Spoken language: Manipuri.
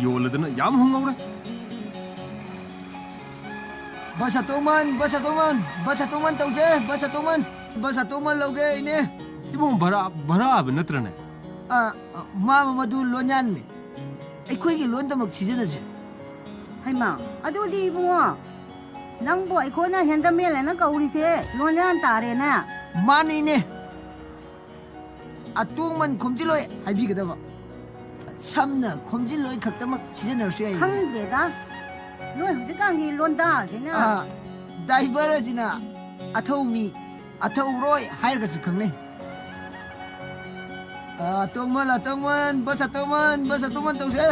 ꯌꯣꯜꯂꯗꯅ ꯌꯥꯝ ꯍꯣꯡꯍꯧꯔꯦ ꯕꯁ ꯑꯇꯣꯃꯟ ꯇꯧꯁꯦ ꯕꯁ ꯑꯇꯣꯃꯟ ꯂꯧꯒꯦ ꯏꯅꯦ ꯏꯕꯨꯡ ꯚꯔꯥ ꯍꯥꯏꯕ ꯅꯠꯇ꯭ꯔꯅꯦ ꯃꯥ ꯃꯗꯨ ꯂꯣꯟꯌꯥꯟꯅꯦ ꯑꯩꯈꯣꯏꯒꯤ ꯂꯣꯟꯗꯃꯛ ꯁꯤꯖꯤꯟꯅꯁꯦ ꯍꯩꯃꯥ ꯑꯗꯨꯗꯤ ꯏꯕꯨꯡꯉꯣ ꯅꯪꯕꯨ ꯑꯩꯈꯣꯏꯅ ꯍꯦꯟꯗꯃꯦꯟ ꯀꯧꯔꯤꯁꯦ ꯂꯣꯟꯌꯥꯟ ꯇꯥꯔꯦꯅꯦ ꯃꯥꯅꯤꯅꯦ ꯑꯇꯣꯡꯃꯟ ꯈꯣꯝꯖꯤꯜꯂꯣꯏ ꯍꯥꯏꯕꯤꯒꯗꯕ ꯁꯝꯅ ꯈꯣꯝꯖꯤꯜꯂꯣꯏ ꯈꯛꯇꯃꯛ ꯁꯤꯖꯤꯟꯅꯔꯁꯨ ꯌꯥꯏ ꯈꯪꯗ꯭ꯔꯦꯗ ꯅꯣꯏ ꯍꯧꯖꯤꯛꯀꯥꯟꯒꯤ ꯂꯣꯟꯗꯥꯁꯤꯅ ꯗ꯭ꯔꯥꯏꯚꯔ ꯑꯁꯤꯅ ꯑꯊꯧꯃꯤ ꯑꯊꯧꯔꯣꯏ ꯍꯥꯏꯔꯒꯁꯨ ꯈꯪꯅꯩ ꯑꯇꯣꯡꯃꯟ ꯕꯁ ꯑꯇꯣꯡꯃꯟ ꯇꯧꯁꯦ